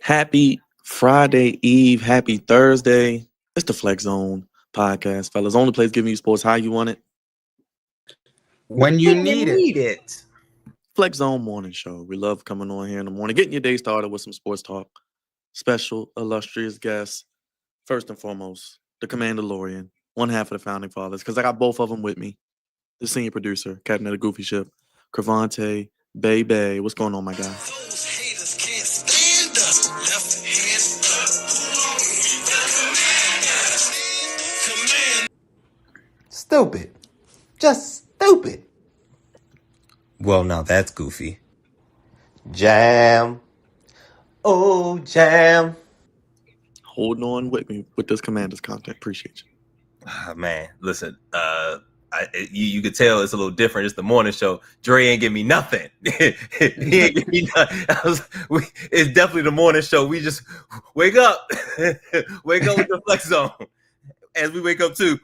Happy Friday Eve. Happy Thursday. It's the Flex Zone podcast, fellas. Only place giving you sports how you want it. When you need it. Flex Zone morning show. We love coming on here in the morning, getting your day started with some sports talk. Special, illustrious guests. First and foremost, the Commanderlorain, one half of the founding fathers, because I got both of them with me. The senior producer, captain of the Goofy Ship, Crevonte, Bay. What's going on, my guy? Those haters can't stand us. Left hand up. Command. Stupid. Just stupid. Well, now that's goofy. Jam. Oh, jam. Holding on with me with this Commanders content. Appreciate you. Man, listen, you could tell it's a little different. It's the morning show. Dre ain't give me nothing. He ain't give me nothing. It's definitely the morning show. We just wake up. Wake up with the Flex Zone. As we wake up too.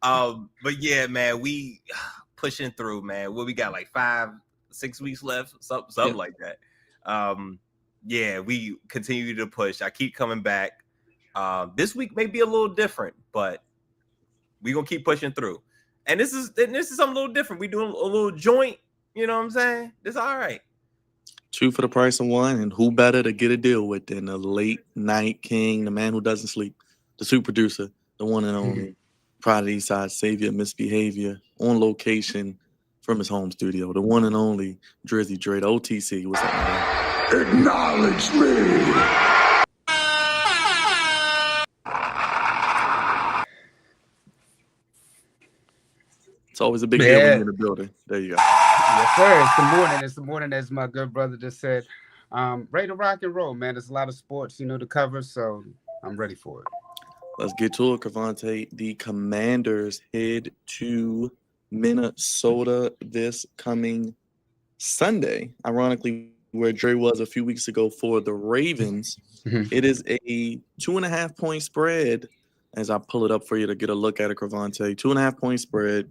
But yeah, man, we pushing through, man. What we got, like 5-6 weeks left, something like that. Yeah, we continue to push. I keep coming back. This week may be a little different, but we're gonna keep pushing through. And this is something a little different. We doing a little joint, you know what I'm saying? It's all right. 2 for the price of 1, and who better to get a deal with than the late night king, the man who doesn't sleep, the super producer, the one and only Pride of the East Side savior, misbehavior, on location from his home studio, the one and only Drizzy Dre, the OTC. What's up, man? Acknowledge me. It's always a big deal when you're in the building. There you go. Yes, sir. It's the morning, as my good brother just said. Ready to rock and roll, man. There's a lot of sports, to cover, so I'm ready for it. Let's get to it, Crevonte. The Commanders head to Minnesota this coming Sunday. Ironically, where Dre was a few weeks ago for the Ravens. It is a 2.5-point spread. As I pull it up for you to get a look at it, Crevonte. 2.5-point spread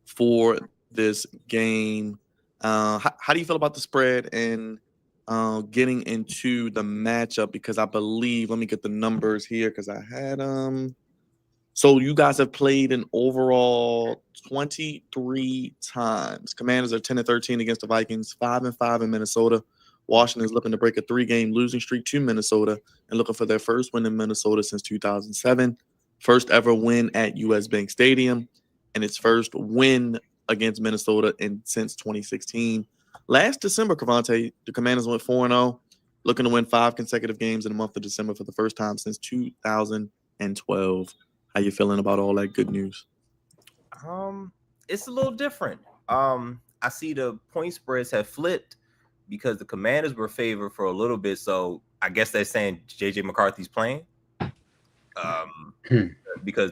for this game. How do you feel about the spread and getting into the matchup? Because I believe, let me get the numbers here because I had so you guys have played an overall 23 times. Commanders are 10-13 against the Vikings, 5-5 in Minnesota. Washington is looking to break a 3-game losing streak to Minnesota and looking for their first win in Minnesota since 2007. First ever win at US Bank Stadium, and its first win against Minnesota since 2016. Last December, Crevonte, the Commanders went 4-0, looking to win 5 consecutive games in the month of December for the first time since 2012. How you feeling about all that good news? It's a little different. I see the point spreads have flipped because the Commanders were favored for a little bit. So I guess they're saying JJ McCarthy's playing. Because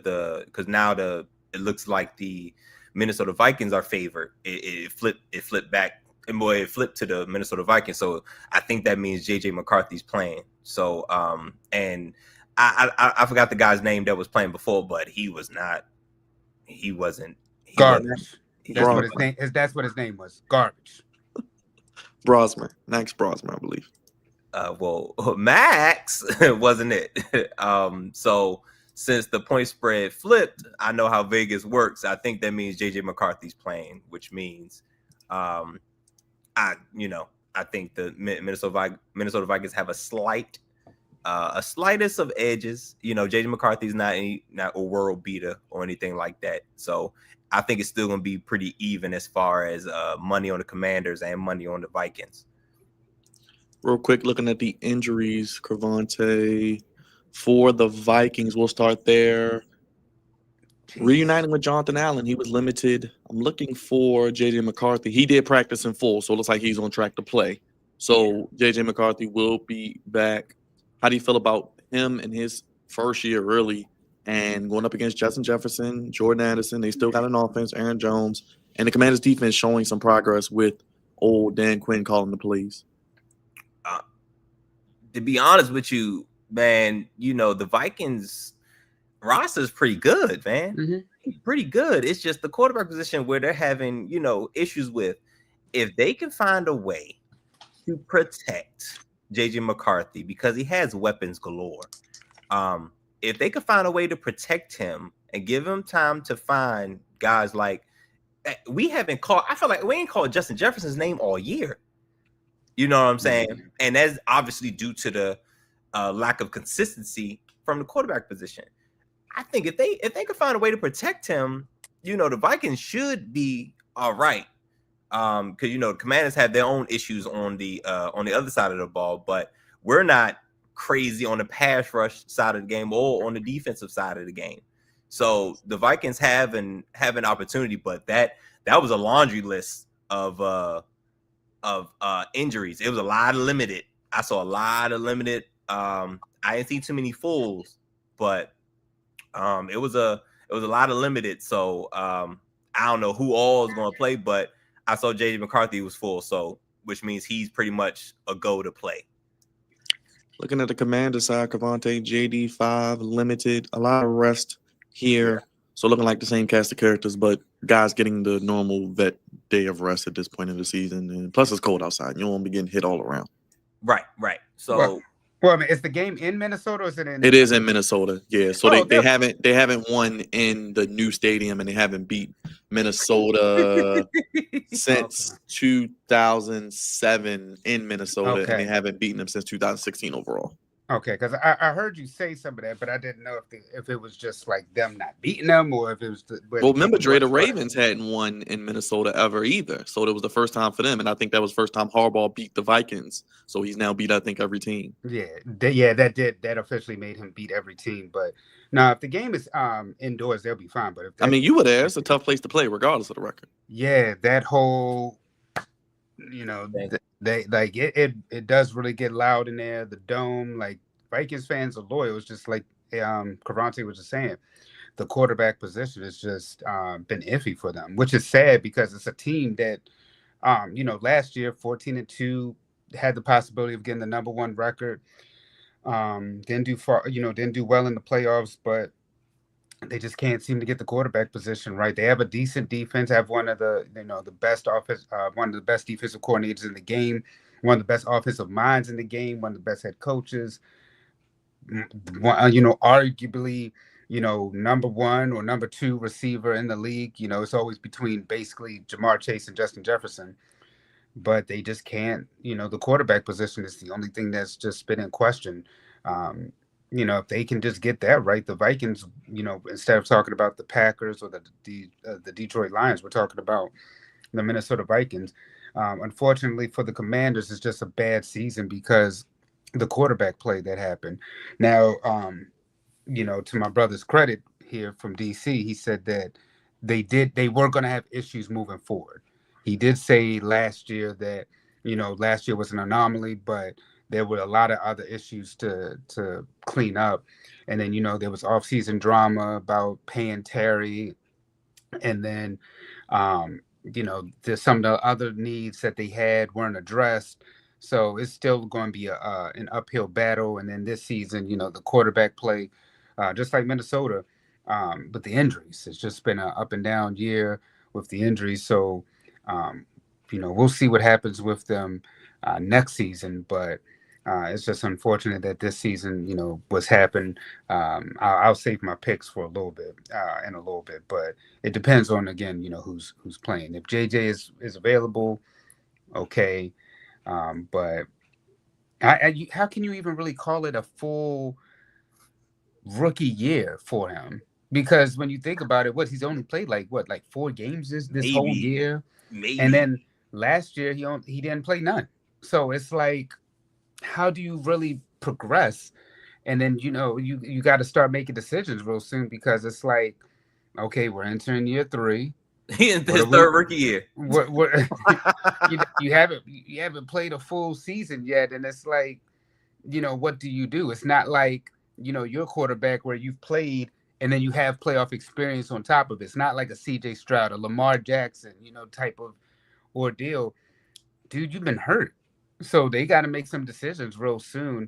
now it looks like the Minnesota Vikings are favored. It flipped back, and boy, it flipped to the Minnesota Vikings. So I think that means JJ McCarthy's playing. So and I forgot the guy's name that was playing before, but he wasn't. Garbage. That's what his name was. Garbage. Brosmer. Max Brosmer, I believe. Well, Max wasn't it. So since the point spread flipped, I know how Vegas works. I think that means JJ McCarthy's playing, which means I think the Minnesota Vikings have a slightest of edges. JJ McCarthy's not a world beater or anything like that. So I think it's still going to be pretty even as far as money on the Commanders and money on the Vikings. Real quick, looking at the injuries, Crevonte, for the Vikings, we'll start there. Reuniting with Jonathan Allen, he was limited. I'm looking for JJ McCarthy. He did practice in full, so it looks like he's on track to play. So JJ McCarthy will be back. How do you feel about him in his first year, really, and going up against Justin Jefferson, Jordan Addison? They still got an offense, Aaron Jones, and the Commanders' defense showing some progress with old Dan Quinn calling the plays. To be honest with you, man, the Vikings roster is pretty good, man. Pretty good. It's just the quarterback position where they're having, issues with. if they can find a way to protect JJ McCarthy because he has weapons galore. If they could find a way to protect him and give him time to find guys like we haven't called, I feel like we ain't called Justin Jefferson's name all year. You know what I'm saying? Mm-hmm. And that's obviously due to the lack of consistency from the quarterback position. I think if they could find a way to protect him, the Vikings should be all right. Because the Commanders have their own issues on the other side of the ball, but we're not crazy on the pass rush side of the game or on the defensive side of the game. So the Vikings have an opportunity, but that was a laundry list of injuries. It was a lot of limited. I saw a lot of limited. I didn't see too many fulls, but it was a lot of limited. So I don't know who all is going to play, but I saw JJ McCarthy was full, so which means he's pretty much a go to play. Looking at the Commander side, Crevonte, JD5, limited, a lot of rest here. Yeah. So looking like the same cast of characters, but guys getting the normal vet day of rest at this point in the season. And plus it's cold outside. You don't want to be getting hit all around. Right. So well, I mean, is the game in Minnesota or is it in? It is in Minnesota, yeah. So they haven't won in the new stadium and they haven't beat Minnesota since 2007 in Minnesota, and they haven't beaten them since 2016 overall. Okay, because I heard you say some of that, but I didn't know if it was just like them not beating them or if it was. Well, remember, Dre, the Ravens hadn't won in Minnesota ever either, so it was the first time for them, and I think that was the first time Harbaugh beat the Vikings. So he's now beat, I think, every team. Yeah, that officially made him beat every team. But now, if the game is indoors, they'll be fine. But if you were there, it's a tough place to play, regardless of the record. Yeah, that whole. They like it does really get loud in there. The dome, like Vikings fans are loyal. It's just like Crevonte was just saying, the quarterback position has just been iffy for them, which is sad because it's a team that last year 14-2 had the possibility of getting the number one record. Didn't do well in the playoffs, but they just can't seem to get the quarterback position right. They have a decent defense, have one of the best one of the best defensive coordinators in the game, one of the best offensive minds in the game, one of the best head coaches. Arguably, number one or number two receiver in the league. It's always between basically Jamar Chase and Justin Jefferson, but they just can't. The quarterback position is the only thing that's just been in question. If they can just get that right, the Vikings, instead of talking about the Packers or the Detroit Lions, we're talking about the Minnesota Vikings. Unfortunately for the Commanders, it's just a bad season because the quarterback play that happened. Now, to my brother's credit here from DC, he said that they were going to have issues moving forward. He did say last year that, last year was an anomaly, but there were a lot of other issues to clean up. And then, there was off-season drama about paying Terry. And then, there's some of the other needs that they had weren't addressed. So it's still going to be an uphill battle. And then this season, the quarterback play, just like Minnesota, with the injuries. It's just been an up and down year with the injuries. So, we'll see what happens with them next season. But it's just unfortunate that this season, what's happened. I'll save my picks for a little bit, but it depends on, again, who's playing. If JJ is available, okay. But how can you even really call it a full rookie year for him? Because when you think about it, he's only played like 4 games this whole year, maybe. And then last year he didn't play none. So it's like, how do you really progress? And then you got to start making decisions real soon because it's like, okay, we're entering year 3. He in his third rookie year. You haven't played a full season yet, and it's like, what do you do? It's not like your quarterback where you've played and then you have playoff experience on top of it. It's not like a CJ Stroud, a Lamar Jackson, type of ordeal. Dude, you've been hurt. So they got to make some decisions real soon,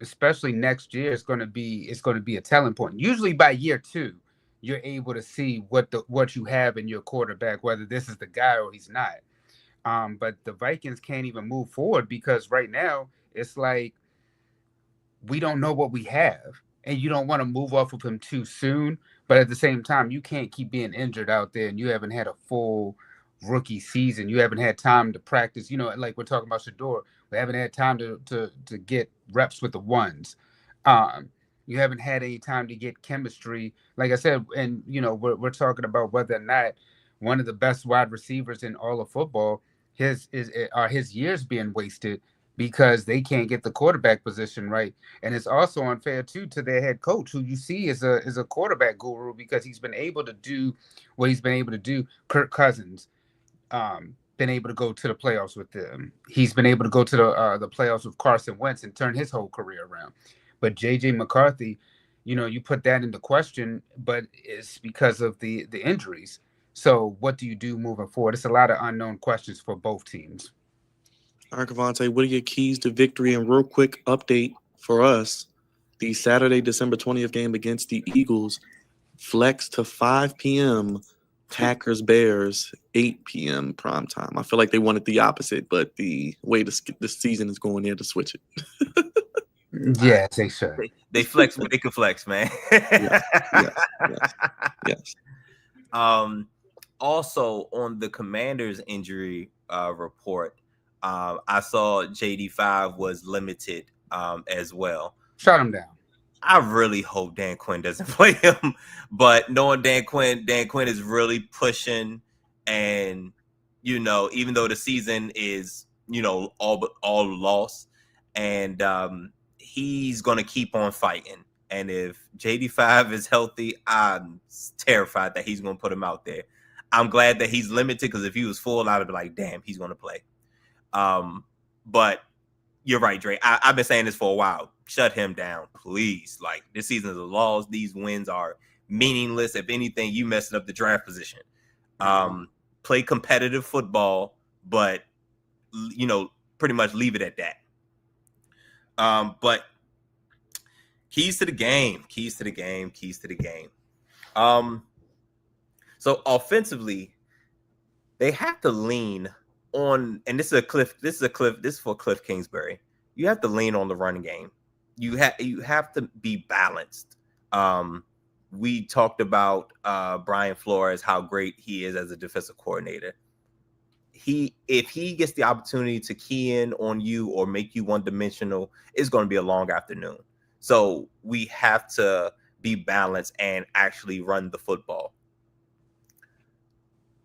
especially next year. It's going to be a telling point. Usually by year 2, you're able to see what you have in your quarterback, whether this is the guy or he's not. But the Vikings can't even move forward because right now it's like we don't know what we have, and you don't want to move off of him too soon. But at the same time, you can't keep being injured out there, and you haven't had a full rookie season. You haven't had time to practice. Like we're talking about Shador, we haven't had time to get reps with the ones. Um, you haven't had any time to get chemistry, like I said, and we're talking about whether or not one of the best wide receivers in all of football are his years being wasted because they can't get the quarterback position right. And it's also unfair too to their head coach, who you see is a quarterback guru because he's been able to do what he's been able to do. Kirk Cousins, been able to go to the playoffs with them. He's been able to go to the playoffs with Carson Wentz and turn his whole career around. But JJ McCarthy, you put that into question, but it's because of the injuries. So what do you do moving forward? It's a lot of unknown questions for both teams. All right, Crevonte, what are your keys to victory? And real quick update for us, the Saturday, December 20th game against the Eagles flex to 5 p.m. Packers Bears 8 p.m. prime time. I feel like they wanted the opposite, but the way the season is going, they had to switch it. Yeah, they should. They flex what they can flex, man. Yes. Also on the Commanders injury report, I saw JD5 was limited as well. Shut him down. I really hope Dan Quinn doesn't play him, but knowing Dan Quinn is really pushing, and even though the season is all lost, and he's gonna keep on fighting. And if JD5 is healthy, I'm terrified that he's gonna put him out there. I'm glad that he's limited because if he was full, I'd be like, damn, he's gonna play. But you're right, Dre. I've been saying this for a while. Shut him down, please. Like, this season is a loss. These wins are meaningless. If anything, you messed up the draft position. Play competitive football, but pretty much leave it at that. But keys to the game. So offensively, they have to lean on, and this is for Cliff Kingsbury. You have to lean on the running game. You have to be balanced. We talked about Brian Flores, how great he is as a defensive coordinator. If he gets the opportunity to key in on you or make you one-dimensional, it's going to be a long afternoon. So we have to be balanced and actually run the football.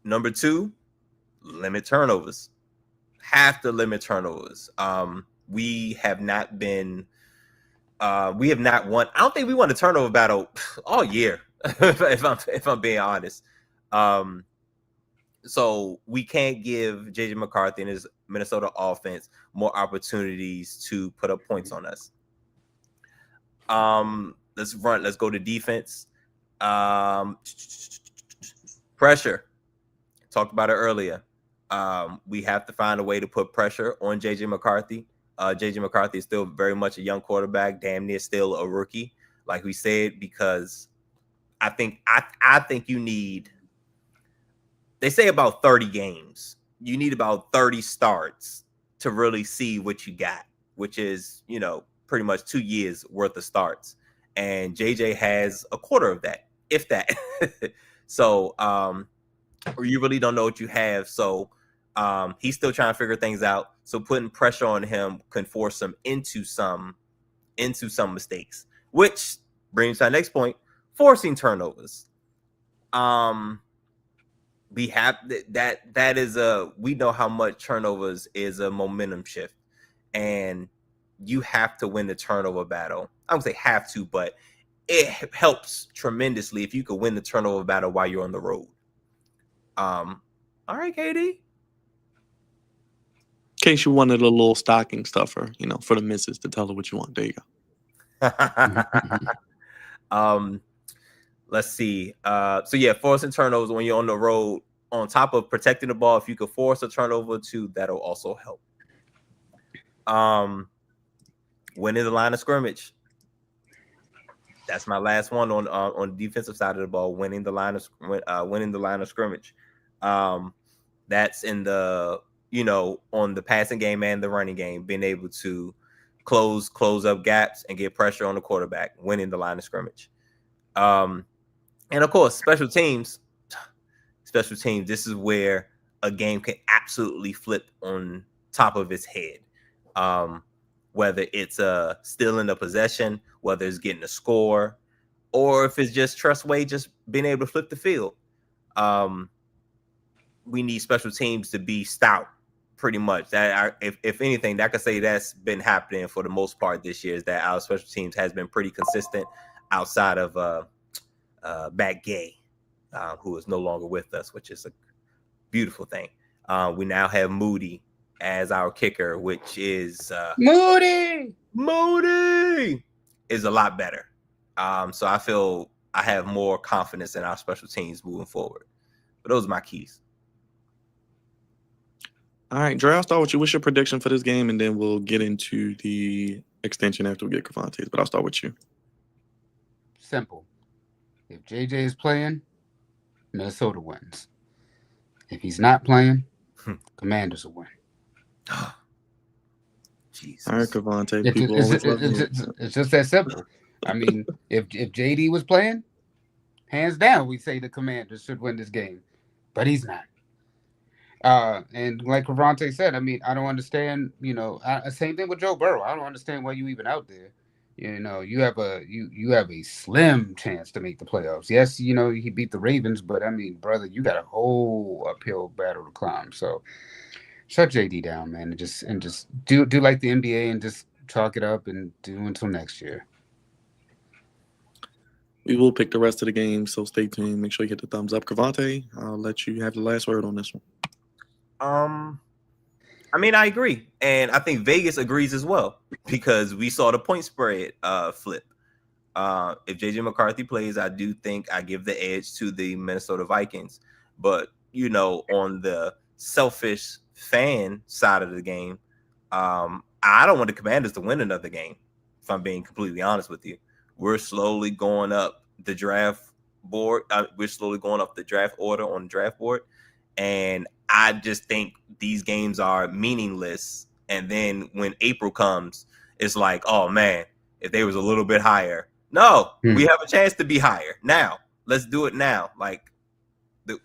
Number 2, limit turnovers. Have to limit turnovers. We have not won. I don't think we won a turnover battle all year, if I'm being honest. So we can't give JJ McCarthy and his Minnesota offense more opportunities to put up points on us. Let's go to defense. Pressure. Talked about it earlier. We have to find a way to put pressure on JJ McCarthy. JJ McCarthy is still very much a young quarterback, damn near still a rookie, like we said, because I think you need, they say about 30 games. You need about 30 starts to really see what you got, which is, pretty much 2 years worth of starts. And JJ has a quarter of that, if that. So, or you really don't know what you have. So he's still trying to figure things out. So putting pressure on him can force him into some mistakes, which brings to our next point, forcing turnovers. We have that is we know how much turnovers is a momentum shift, and you have to win the turnover battle. I would say have to, but it helps tremendously if you could win the turnover battle while you're on the road. All right, KD. In case you wanted a little stocking stuffer, for the missus to tell her what you want. There you go. Let's see. So yeah, forcing turnovers when you're on the road, on top of protecting the ball, if you could force a turnover too, that'll also help. Winning the line of scrimmage. That's my last one on the defensive side of the ball. Winning the line of scrimmage. That's in the on the passing game and the running game, being able to close up gaps and get pressure on the quarterback, winning the line of scrimmage. And of course, special teams. This is where a game can absolutely flip on top of its head. Whether it's stealing the possession, whether it's getting a score, or if it's just Trustway just being able to flip the field. We need special teams to be stout, pretty much. If anything, I could say that's been happening for the most part this year, is that our special teams has been pretty consistent outside of Matt Gay, who is no longer with us, which is a beautiful thing. We now have Moody as our kicker, which is Moody is a lot better. So I feel I have more confidence in our special teams moving forward. But those are my keys. All right, Dre, I'll start with you. What's your prediction for this game? And then we'll get into the extension after we get Crevonte's. But I'll start with you. Simple. If JJ is playing, Minnesota wins. If he's not playing, Commanders will win. Jesus. All right, Crevonte. It's just that simple. I mean, if JD was playing, hands down, we say the Commanders should win this game. But he's not. And like Crevonte said, I mean, I don't understand, same thing with Joe Burrow. I don't understand why you even out there. You have a slim chance to make the playoffs. Yes, he beat the Ravens, but I mean, brother, you got a whole uphill battle to climb. So shut JD down, man, and just do like the NBA and just chalk it up and do until next year. We will pick the rest of the game, so stay tuned. Make sure you hit the thumbs up. Crevonte, I'll let you have the last word on this one. I mean, I agree, and I think Vegas agrees as well, because we saw the point spread flip. If JJ McCarthy plays, I do think I give the edge to the Minnesota Vikings. But on the selfish fan side of the game, I don't want the Commanders to win another game. If I'm being completely honest with you, we're slowly going up the draft board. We're slowly going up the draft order on the draft board, and I just think these games are meaningless. And then when April comes, it's like, oh man, if they was a little bit higher. No, we have a chance to be higher now. Let's do it now. Like,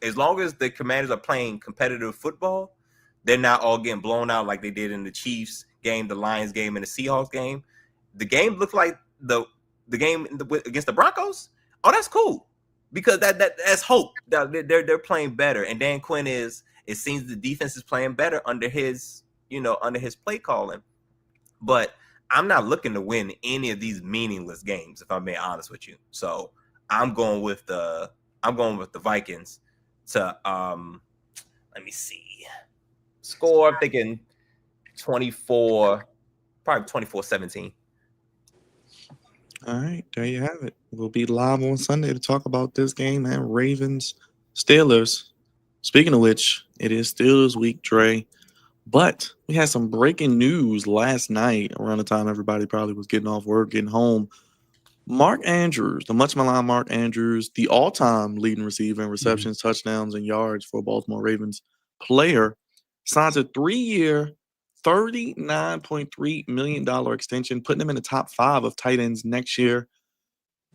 as long as the Commanders are playing competitive football, they're not all getting blown out like they did in the Chiefs game, the Lions game, and the Seahawks game. The game looks like the game against the Broncos. Oh, that's cool, because that's hope that they're playing better. And Dan Quinn it seems the defense is playing better under his play calling. But I'm not looking to win any of these meaningless games, if I'm being honest with you. So I'm going with the Vikings to let me see. Score, I'm thinking 24, probably 24-17. All right, there you have it. We'll be live on Sunday to talk about this game and Ravens Steelers. Speaking of which, it is Steelers week, Dre. But we had some breaking news last night around the time everybody probably was getting off work, getting home. Mark Andrews, the much maligned Mark Andrews, the all-time leading receiver in receptions, touchdowns, and yards for a Baltimore Ravens player, signs a 3-year, $39.3 million extension, putting him in the top 5 of tight ends next year.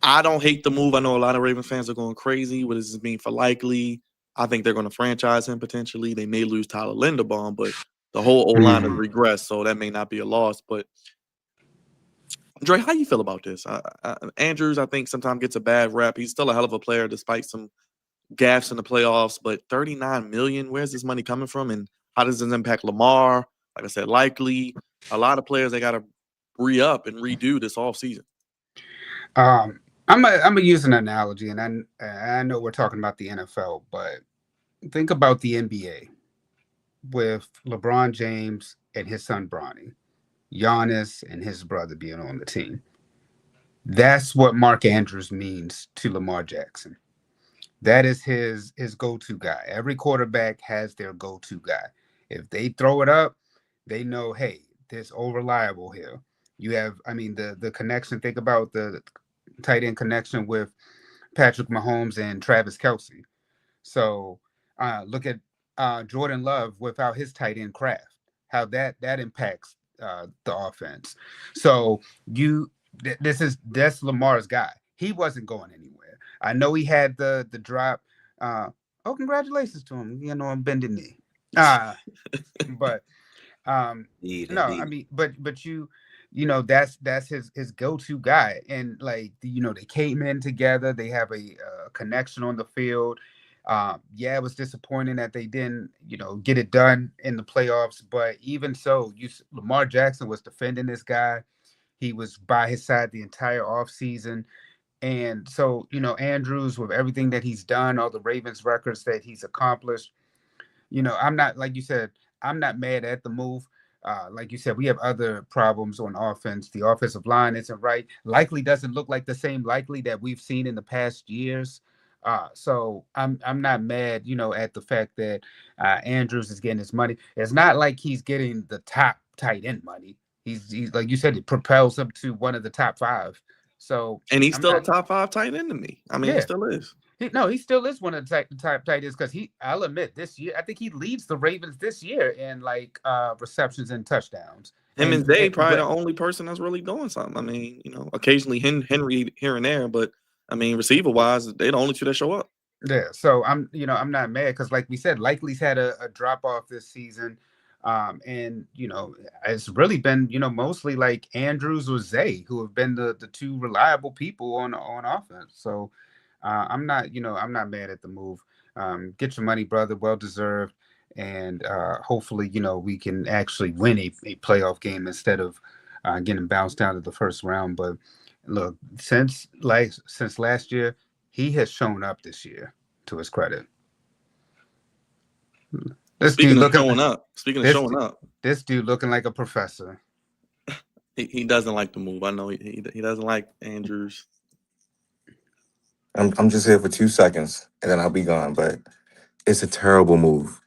I don't hate the move. I know a lot of Ravens fans are going crazy. What does this mean for Likely? I think they're going to franchise him potentially. They may lose Tyler Linderbaum, but the whole O-line has regressed, so that may not be a loss. But, Dre, how you feel about this? Andrews, I think, sometimes gets a bad rap. He's still a hell of a player despite some gaffes in the playoffs. But $39 million, where's this money coming from? And how does this impact Lamar? Like I said, Likely. A lot of players they got to re-up and redo this offseason. I'm gonna use an analogy, and I know we're talking about the NFL, but think about the NBA with LeBron James and his son Bronny, Giannis and his brother being on the team. That's what Mark Andrews means to Lamar Jackson. That is his go-to guy. Every quarterback has their go-to guy. If they throw it up, they know, hey, there's reliable here. You have, I mean, the connection. Think about the tight end connection with Patrick Mahomes and Travis Kelce. So look at Jordan Love without his tight end Kraft. How that impacts the offense. So that's Lamar's guy. He wasn't going anywhere. I know he had the drop. Congratulations to him. You know, I'm bending knee. But Indeed, no, I indeed. mean, but that's his go-to guy, and like they came in together. They have a connection on the field. Yeah, it was disappointing that they didn't get it done in the playoffs, but even so, Lamar Jackson was defending this guy. He was by his side the entire offseason. And so, Andrews, with everything that he's done, all the Ravens records that he's accomplished, I'm not, like you said, I'm not mad at the move. Like you said, we have other problems on offense. The offensive line isn't right. Likely doesn't look like the same Likely that we've seen in the past years. So I'm not mad, at the fact that Andrews is getting his money. It's not like he's getting the top tight end money. He's like you said, it propels him to one of the top 5. So And he's I'm still a not. top 5 tight end to me. I mean, he Yeah. still is. He still is one of the top tight ends because I'll admit, this year I think he leads the Ravens this year in like receptions and touchdowns. Him and And Zay probably the only person that's really doing something. I mean, occasionally Henry here and there, but I mean, receiver wise, they're the only two that show up. yeah, so I'm not mad because like we said, Likely's had a drop off this season. And it's really been mostly like Andrews or Zay who have been the two reliable people on offense. So I'm not mad at the move. Get your money, brother. Well deserved. And hopefully, we can actually win a playoff game instead of getting bounced down to the first round. But look, since last year, he has shown up this year, to his credit. Speaking of showing up, this dude looking like a professor. He doesn't like the move. I know he doesn't like Andrews. I'm just here for 2 seconds and then I'll be gone. But it's a terrible move.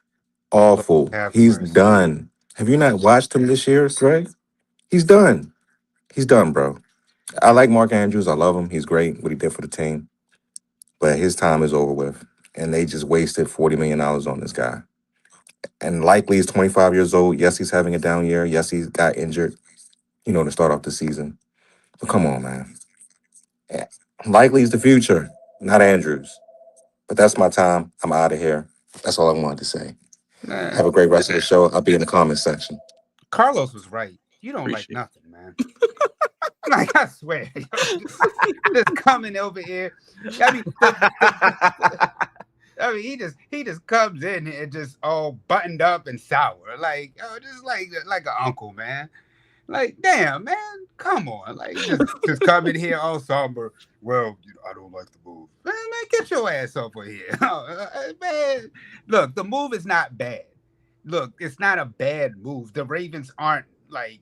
Awful. He's done. Have you not watched him this year, Greg? He's done. He's done, bro. I like Mark Andrews. I love him. He's great, what he did for the team. But his time is over with. And they just wasted $40 million on this guy. And Likely he's 25 years old. Yes, he's having a down year. Yes, he got injured, to start off the season. But come on, man. Yeah. Likely's the future, not Andrews. But that's my time. I'm out of here. That's all I wanted to say. Have a great rest of the show. I'll be in the comments section. Carlos was right. You don't like nothing, man. Like, I swear. Just coming over here. I mean, he just comes in and just all buttoned up and sour. Like, just like an uncle, man. Like, damn, man, come on. Like, just come in here all somber. Well, I don't like the move. Man, get your ass over here. Man, look, the move is not bad. Look, it's not a bad move. The Ravens aren't like...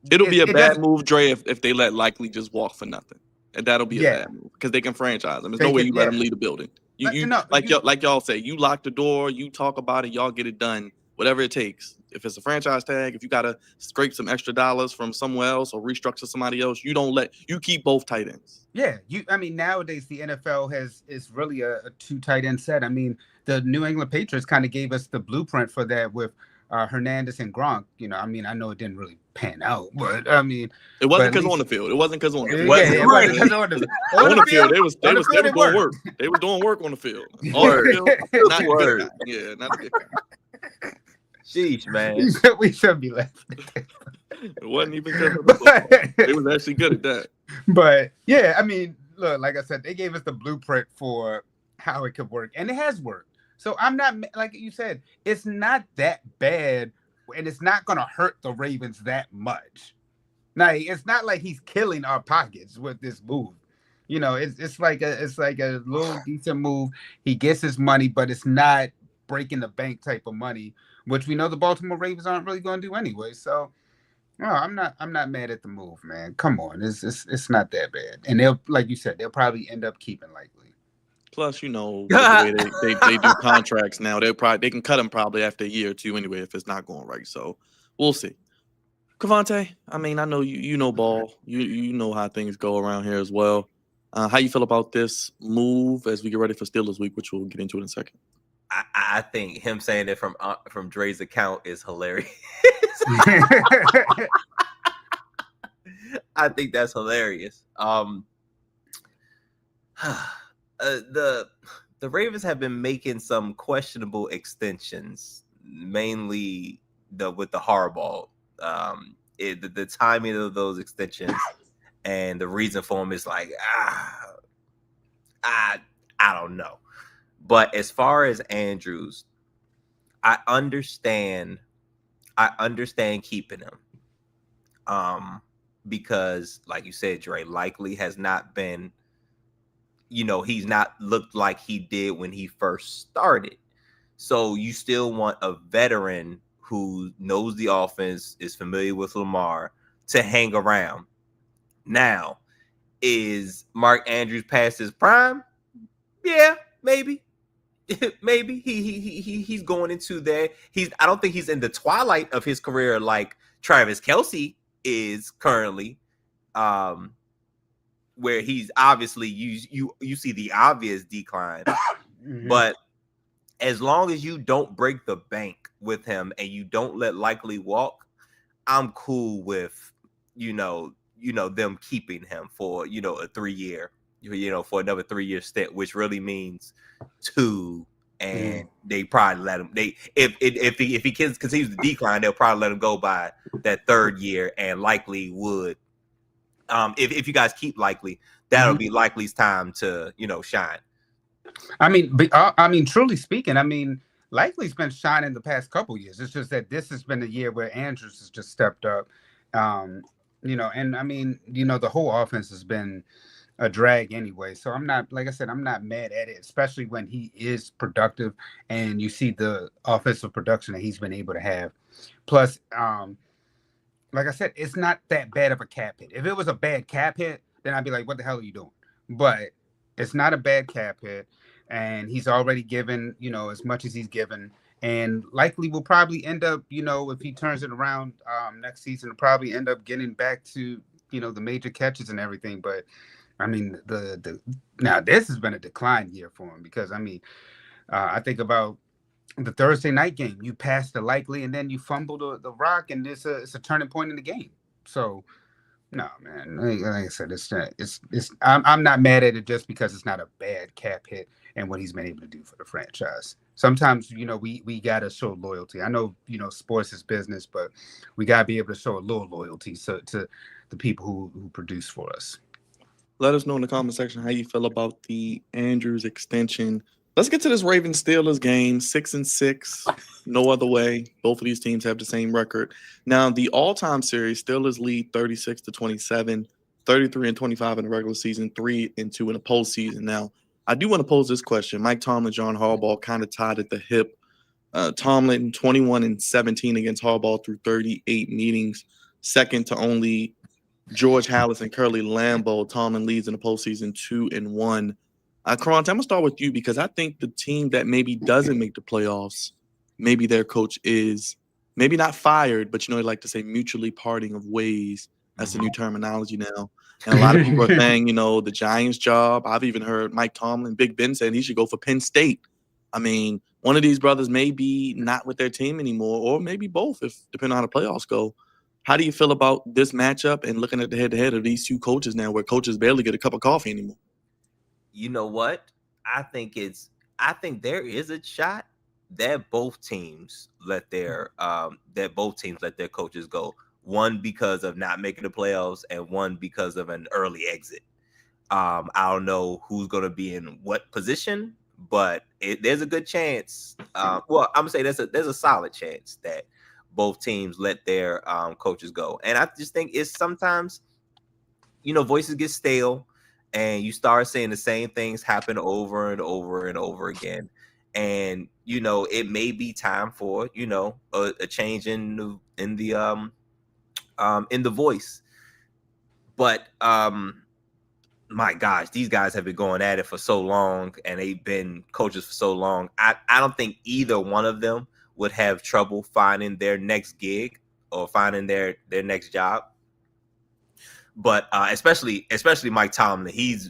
It'll be a bad move, Dre, if they let Likely just walk for nothing. And that'll be a bad move because they can franchise him. There's no way you let him leave the building. Like y'all say, you lock the door, you talk about it, y'all get it done, whatever it takes. If it's a franchise tag, if you got to scrape some extra dollars from somewhere else or restructure somebody else, you keep both tight ends. Yeah, nowadays the NFL is really a 2 tight end set. I mean, the New England Patriots kind of gave us the blueprint for that with Hernandez and Gronk. I know it didn't really pan out, but I mean, it wasn't because on the field. It wasn't because on the field. It wasn't because on the field. They was doing work. They was doing work on the field. Not good. Yeah, not good. Sheesh, man. We should be laughing. It wasn't even good. They was actually good at that. But yeah, I mean, look, like I said, they gave us the blueprint for how it could work, and it has worked. So I'm not, like you said, it's not that bad, and it's not going to hurt the Ravens that much. Now, it's not like he's killing our pockets with this move. It's like a little decent move. He gets his money, but it's not breaking the bank type of money, which we know the Baltimore Ravens aren't really going to do anyway. So, no, I'm not mad at the move, man. Come on, it's not that bad. And they'll, like you said, they'll probably end up keeping Likely. Plus, the way they do contracts now, they can cut him probably after a year or two anyway if it's not going right. So we'll see. Crevonte, I mean, I know you know ball. You know how things go around here as well. How you feel about this move as we get ready for Steelers week, which we'll get into in a second? I I think him saying it from Dre's account is hilarious. I think that's hilarious. The Ravens have been making some questionable extensions, mainly with the Harbaugh. The timing of those extensions and the reason for them is like I don't know. But as far as Andrews, I understand keeping him. Because like you said, Dre, likely has not been, he's not looked like he did when he first started. So you still want a veteran who knows the offense, is familiar with Lamar, to hang around. Now, is Mark Andrews past his prime? Yeah, maybe. Maybe he's going into that. I don't think he's in the twilight of his career like Travis Kelce is currently, where he's obviously you see the obvious decline. Mm-hmm. But as long as you don't break the bank with him and you don't let Likely walk, I'm cool with them keeping him for a 3 year, for another 3 year stint, which really means 2. And they probably let him. If he continues to decline, they'll probably let him go by that 3rd year, and Likely would. If you guys keep Likely, that'll be Likely's time to shine. I mean, truly speaking, Likely's been shining the past couple years. It's just that this has been a year where Andrews has just stepped up. And the whole offense has been a drag anyway. So I'm not mad at it, especially when he is productive and you see the offensive production that he's been able to have. Plus, like I said, it's not that bad of a cap hit. If it was a bad cap hit, then I'd be like, what the hell are you doing? But it's not a bad cap hit, and he's already given, as much as he's given, and Likely will probably end up, if he turns it around next season, will probably end up getting back to, the major catches and everything. But now this has been a decline year for him because I think about the Thursday night game. You pass the Likely and then you fumble the rock, and it's a turning point in the game. So no, man, like I said, I'm not mad at it just because it's not a bad cap hit and what he's been able to do for the franchise. Sometimes we gotta show loyalty. I know sports is business, but we gotta be able to show a little loyalty to the people who produce for us. Let us know in the comment section how you feel about the Andrews extension. Let's get to this Ravens Steelers game. 6-6, no other way. Both of these teams have the same record. Now, the all-time series, Steelers lead 36-27, 33-25 in the regular season, 3-2 in the postseason. Now, I do want to pose this question. Mike Tomlin, John Harbaugh kind of tied at the hip. Tomlin 21-17 against Harbaugh through 38 meetings, second to only George Halas and Curly Lambeau. Tomlin leads in the postseason 2-1. Crevonte, I'm going to start with you because I think the team that maybe doesn't make the playoffs, maybe their coach is maybe not fired, but they like to say mutually parting of ways. That's the new terminology now. And a lot of people are saying, the Giants job. I've even heard Mike Tomlin, Big Ben, saying he should go for Penn State. One of these brothers may be not with their team anymore, or maybe both, depending on how the playoffs go. How do you feel about this matchup and looking at the head-to-head of these two coaches now, where coaches barely get a cup of coffee anymore? You know what? I think there is a shot that both teams let their coaches go. One because of not making the playoffs, and one because of an early exit. I don't know who's going to be in what position, but there's a good chance. I'm gonna say there's a solid chance that both teams let their coaches go. And I just think it's sometimes, voices get stale. And you start seeing the same things happen over and over and over again. And, it may be time for, a change in the voice. But my gosh, these guys have been going at it for so long, and they've been coaches for so long. I don't think either one of them would have trouble finding their next gig or finding their next job. But especially Mike Tomlin, he's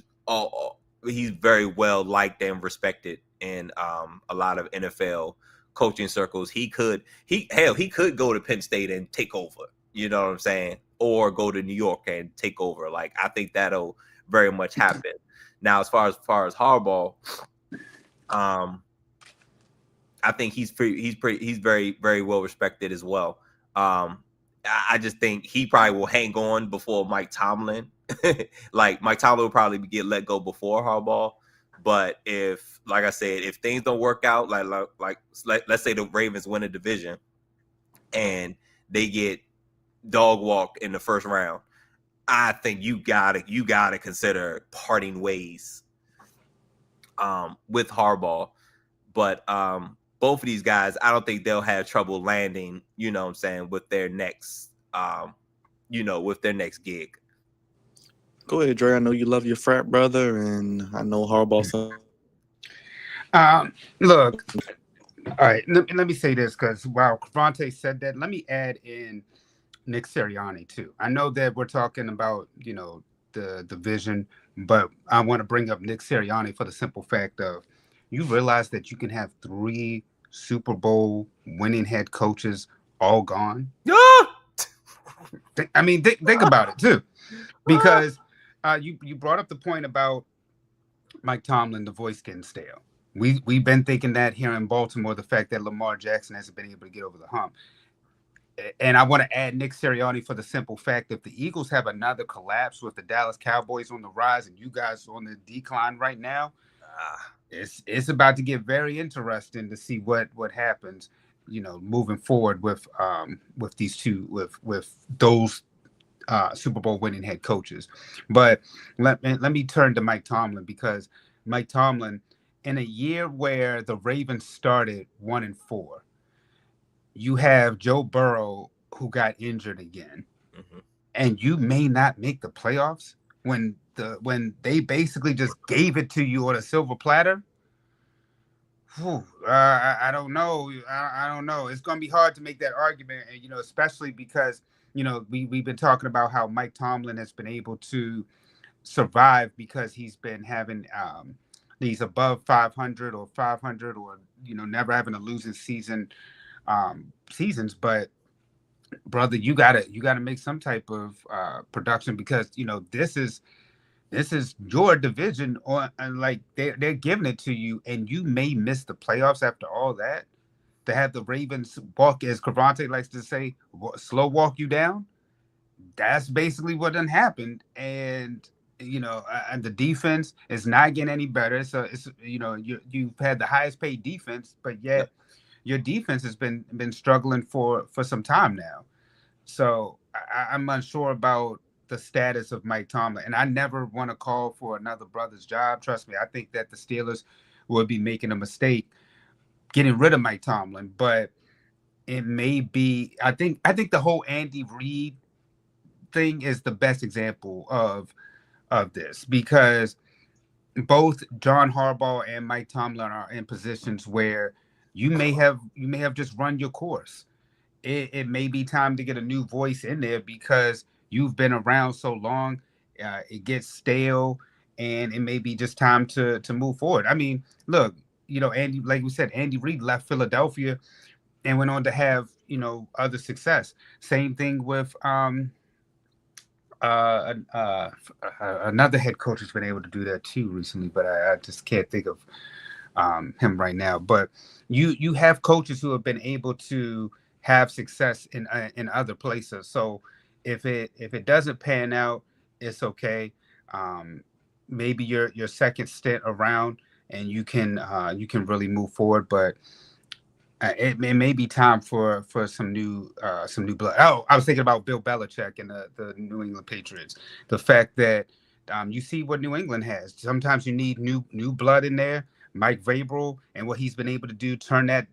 very well liked and respected, in a lot of NFL coaching circles. He could go to Penn State and take over. You know what I'm saying? Or go to New York and take over. Like, I think that'll very much happen. Now, as far as Harbaugh, I think he's very, very well respected as well. I just think he probably will hang on before Mike Tomlin. Like, Mike Tomlin will probably get let go before Harbaugh. But if, like I said, if things don't work out, like let's say the Ravens win a division and they get dog walked in the first round, I think you gotta consider parting ways with Harbaugh. But both of these guys, I don't think they'll have trouble landing, you know what I'm saying, with their next with their next gig. Go ahead, Dre. I know you love your frat brother, and I know Harbaugh. Look, all right. Let me say this, because while Crevonte said that, let me add in Nick Sirianni too. I know that we're talking about the division, but I want to bring up Nick Sirianni for the simple fact of, you realize that you can have 3 Super Bowl winning head coaches all gone. I mean, think about it too, because you brought up the point about Mike Tomlin, the voice getting stale. We've been thinking that here in Baltimore, the fact that Lamar Jackson hasn't been able to get over the hump. And I want to add Nick Sirianni for the simple fact, if the Eagles have another collapse with the Dallas Cowboys on the rise and you guys on the decline right now, it's about to get very interesting to see what happens, moving forward with these two, with those Super Bowl winning head coaches. But let me turn to Mike Tomlin, because Mike Tomlin, in a year where the Ravens started 1-4, you have Joe Burrow, who got injured again, and you may not make the playoffs when they basically just gave it to you on a silver platter. I don't know. I don't know. It's going to be hard to make that argument, and especially because we've been talking about how Mike Tomlin has been able to survive because he's been having these above 500 or 500 or never having a losing seasons. But brother, you gotta make some type of production, because this is your division, and like they're giving it to you, and you may miss the playoffs after all that. To have the Ravens walk, as Crevonte likes to say, slow walk you down. That's basically what done happened, and and the defense is not getting any better. So it's you've had the highest paid defense, but yet your defense has been struggling for some time now. So I'm unsure about the status of Mike Tomlin, and I never want to call for another brother's job. Trust me, I think that the Steelers would be making a mistake getting rid of Mike Tomlin, but it may be. I think the whole Andy Reid thing is the best example of this, because both John Harbaugh and Mike Tomlin are in positions where you may have just run your course. It may be time to get a new voice in there, because you've been around so long, it gets stale, and it may be just time to move forward. I mean, look, Andy, like we said, Andy Reid left Philadelphia and went on to have other success. Same thing with another head coach who's been able to do that too recently, but I just can't think of him right now. But you have coaches who have been able to have success in other places. So if it doesn't pan out, it's okay. Maybe your second stint around, and you can really move forward. But it may be time for some new blood. Oh, I was thinking about Bill Belichick and the New England Patriots. The fact that you see what New England has. Sometimes you need new blood in there. Mike Vrabel and what he's been able to do, turn that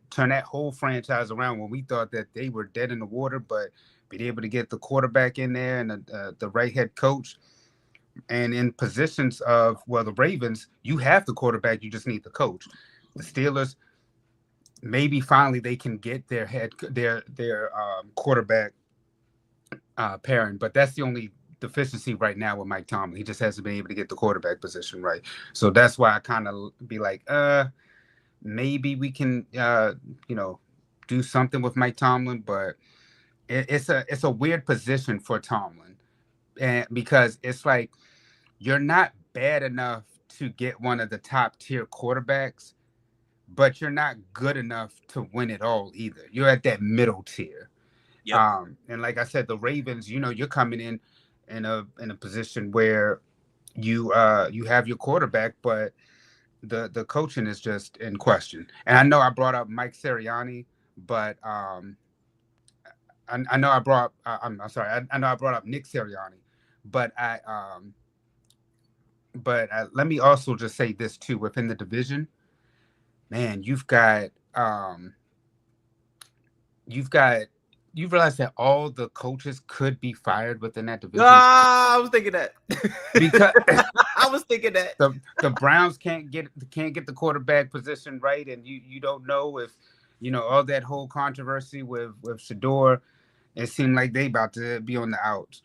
whole franchise around when we thought that they were dead in the water, but being able to get the quarterback in there and the right head coach, and in positions of, well, the Ravens, you have the quarterback, you just need the coach. The Steelers, maybe finally they can get their quarterback pairing, but that's the only deficiency right now with Mike Tomlin. He just hasn't been able to get the quarterback position right. So that's why I kind of be like, maybe we can, do something with Mike Tomlin, but it's a weird position for Tomlin, and because it's like you're not bad enough to get one of the top tier quarterbacks, but you're not good enough to win it all either. You're at that middle tier. Yep. And like I said, the Ravens, you're coming in a position where you have your quarterback, but the coaching is just in question. And I know I brought up Mike Sirianni, but I know I brought I'm sorry, I know I brought up Nick Sirianni, but let me also just say this too. Within the division, man, you realize that all the coaches could be fired within that division. I was thinking that. Because I was thinking that the Browns can't get the quarterback position right, and you don't know if all that whole controversy with Shador. It seemed like they about to be on the outs.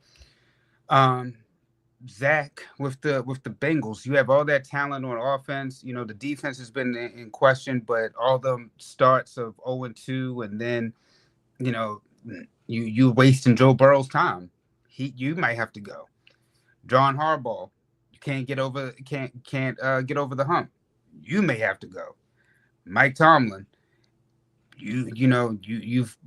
Zach, with the Bengals, you have all that talent on offense. The defense has been in question, but all the starts of 0-2, and then you wasting Joe Burrow's time. You might have to go. John Harbaugh, you can't get over get over the hump. You may have to go. Mike Tomlin, you've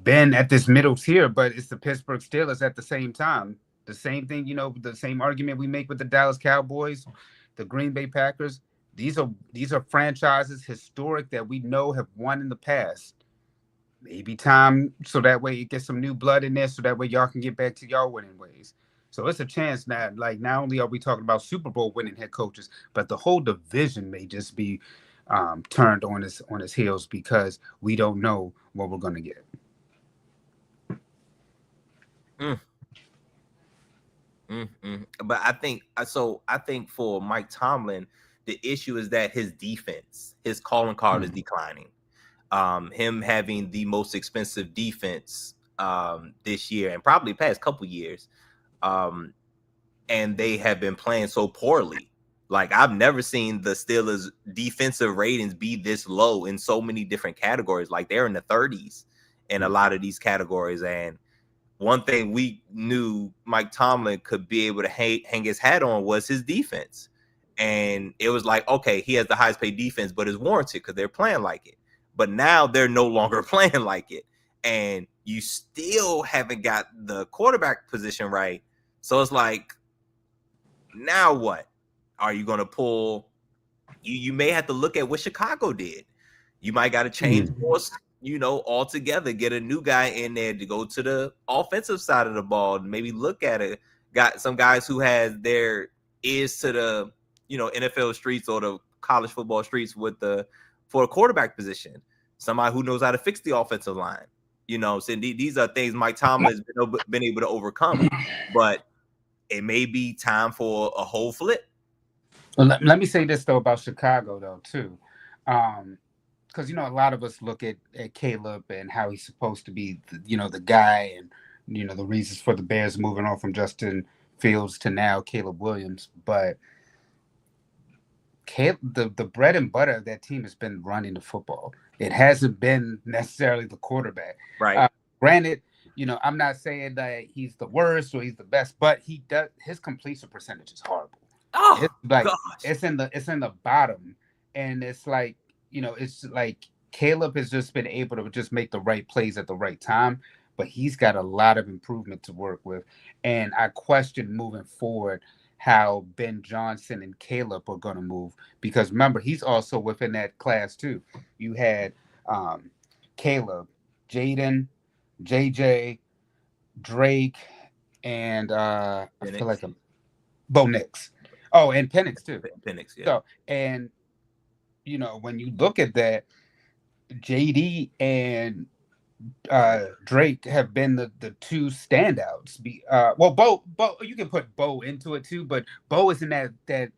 been at this middle tier, but it's the Pittsburgh Steelers at the same time. The same thing, the same argument we make with the Dallas Cowboys, the Green Bay Packers. These are franchises historic that we know have won in the past. Maybe time so that way you get some new blood in there, so that way y'all can get back to y'all winning ways. So it's a chance that, like, not only are we talking about Super Bowl winning head coaches, but the whole division may just be turned on his heels because we don't know what we're going to get. But I think for Mike Tomlin, the issue is that his defense, his calling card is declining. Him having the most expensive defense this year and probably the past couple years, and they have been playing so poorly. Like, I've never seen the Steelers' defensive ratings be this low in so many different categories. Like, they're in the 30s in a lot of these categories. And one thing we knew Mike Tomlin could be able to hang his hat on was his defense. And it was like, okay, he has the highest paid defense, but it's warranted because they're playing like it. But now they're no longer playing like it. And you still haven't got the quarterback position right. So it's like, now what? Are you going to pull? You may have to look at what Chicago did. You might got to change course, altogether. Get a new guy in there to go to the offensive side of the ball. Maybe look at it. Got some guys who has their ears to the, NFL streets or the college football streets for a quarterback position. Somebody who knows how to fix the offensive line. So these are things Mike Tomlin has been able to overcome. But it may be time for a whole flip. Well, let me say this though about Chicago though too, because a lot of us look at Caleb and how he's supposed to be, the guy, and the reasons for the Bears moving on from Justin Fields to now Caleb Williams, but the bread and butter of that team has been running the football. It hasn't been necessarily the quarterback. Right. Granted, I'm not saying that he's the worst or he's the best, but his completion percentage is horrible. Oh, it's like gosh. it's in the bottom, and it's like it's like Caleb has just been able to just make the right plays at the right time, but he's got a lot of improvement to work with, and I question moving forward how Ben Johnson and Caleb are going to move, because remember, he's also within that class too. You had Caleb, Jaden, JJ, Drake, and I feel like Bo Nix. Oh, and Penix too. Penix, yeah. So, and when you look at that, JD and Drake have been the two standouts. Bo, you can put Bo into it too, but Bo isn't that.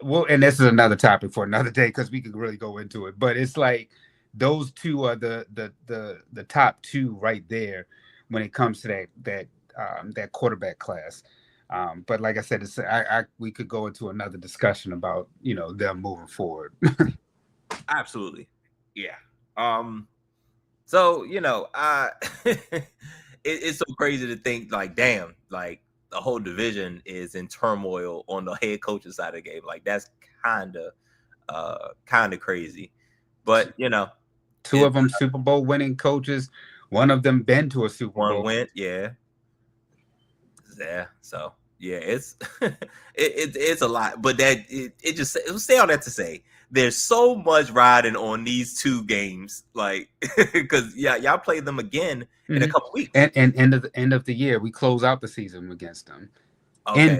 Well, and this is another topic for another day because we could really go into it. But it's like those two are the top two right there when it comes to that quarterback class. But like I said, we could go into another discussion about them moving forward. Absolutely, yeah. So it's so crazy to think like, damn, like the whole division is in turmoil on the head coaching side of the game. Like that's kind of crazy, but two of them Super Bowl winning coaches. One of them been to a Super Bowl. One went, yeah. So yeah, it's it's a lot, but it just say all that to say there's so much riding on these two games, like because y'all play them again in a couple weeks, and end of the year we close out the season against them in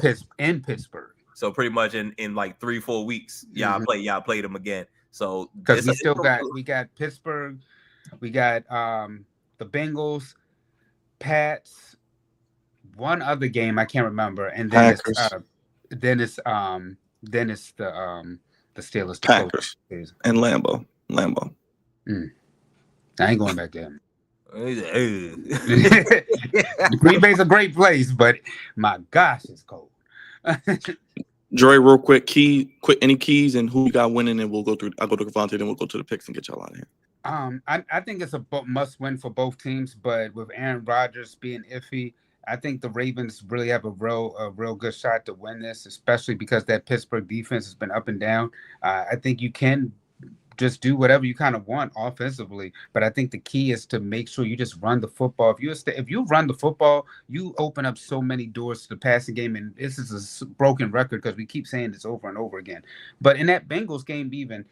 Pittsburgh. So pretty much in like 3-4 weeks, y'all play them again. So because we got Pittsburgh, we got the Bengals, Pats, one other game I can't remember, and then it's the Steelers, Packers, and Lambeau. I ain't going back there. Green Bay's a great place, but my gosh, it's cold. Dre, real quick, any keys and who you got winning, and I'll go to Crevonte, then we'll go to the picks and get y'all out of here. I think it's a must win for both teams, but with Aaron Rodgers being iffy, I think the Ravens really have a real good shot to win this, especially because that Pittsburgh defense has been up and down. I think you can just do whatever you kind of want offensively, but I think the key is to make sure you just run the football. If you run the football, you open up so many doors to the passing game, and this is a broken record because we keep saying this over and over again. But in that Bengals game, even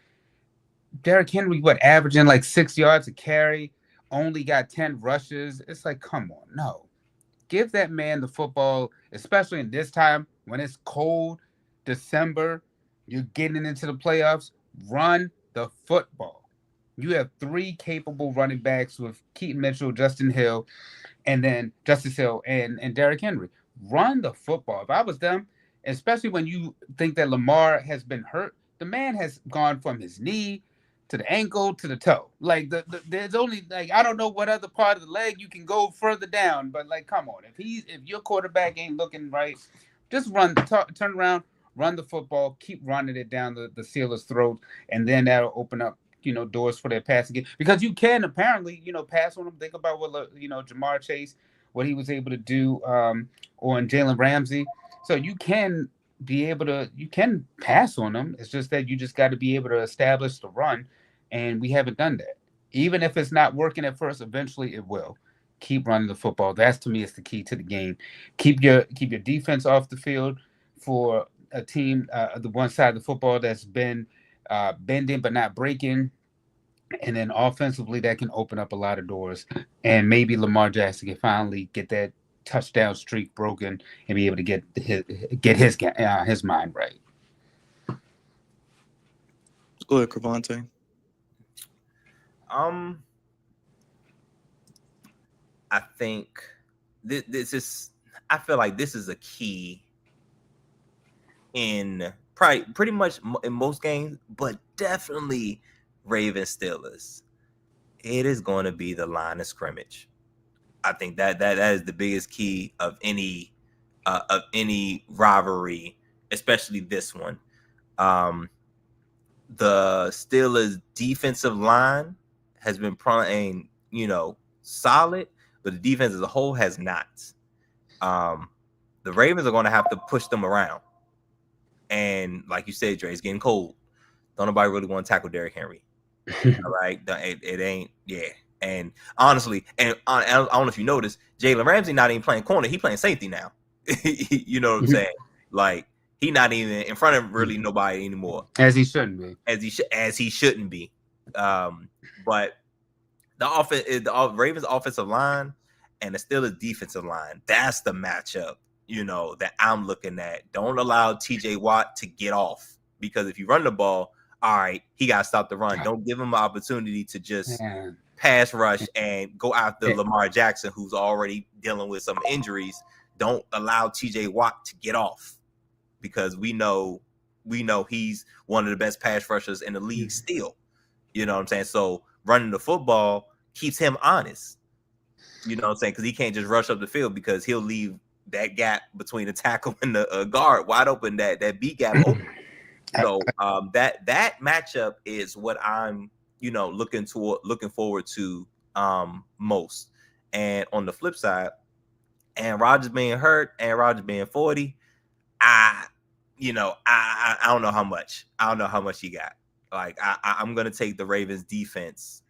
Derrick Henry, averaging like 6 yards a carry, only got 10 rushes. It's like, come on, no. Give that man the football, especially in this time when it's cold, December, you're getting into the playoffs. Run the football. You have 3 capable running backs with Keaton Mitchell, Justice Hill, and Derrick Henry. Run the football. If I was them, especially when you think that Lamar has been hurt, the man has gone from his knee to the ankle to the toe. Like there's only I don't know what other part of the leg you can go further down, but come on, if your quarterback ain't looking right, just turn around, run the football, keep running it down the Steelers' throat, and then that'll open up doors for their passing game, because you can apparently pass on them. Think about what Jamar Chase, what he was able to do on Jalen Ramsey. So you can pass on them. It's just that you just got to be able to establish the run, and we haven't done that. Even if it's not working at first, eventually it will. Keep running the football. That's, to me, is the key to the game. Keep your defense off the field for a team, the one side of the football that's been bending but not breaking. And then offensively, that can open up a lot of doors. And maybe Lamar Jackson can finally get that touchdown streak broken and be able to get his mind right. Go ahead, Crevonte. I think this is. I feel like this is a key in pretty much in most games, but definitely Ravens Steelers. It is going to be the line of scrimmage. I think that is the biggest key of any rivalry, especially this one. The Steelers' defensive line has been playing, solid, but the defense as a whole has not. The Ravens are going to have to push them around, and like you said, Dre, it's getting cold. Don't nobody really want to tackle Derrick Henry. All right, it ain't. Yeah. And honestly, I don't know if you noticed, Jalen Ramsey not even playing corner; he playing safety now. You know what I'm saying? Like he not even in front of really nobody anymore, as he shouldn't be. As he shouldn't be. But the Ravens offensive line and the Steelers defensive line, that's the matchup. That I'm looking at. Don't allow T.J. Watt to get off, because if you run the ball, all right, he got to stop the run. Don't give him an opportunity to just pass rush and go after Lamar Jackson, who's already dealing with some injuries. Don't allow TJ Watt to get off, because we know he's one of the best pass rushers in the league still. You know what I'm saying? So running the football keeps him honest. You know what I'm saying? Because he can't just rush up the field, because he'll leave that gap between the tackle and the guard wide open, that B gap open. So that matchup is what I'm looking forward to most. And on the flip side, and Rodgers being hurt and Rodgers being 40, I don't know how much. I don't know how much he got. Like I'm gonna take the Ravens defense,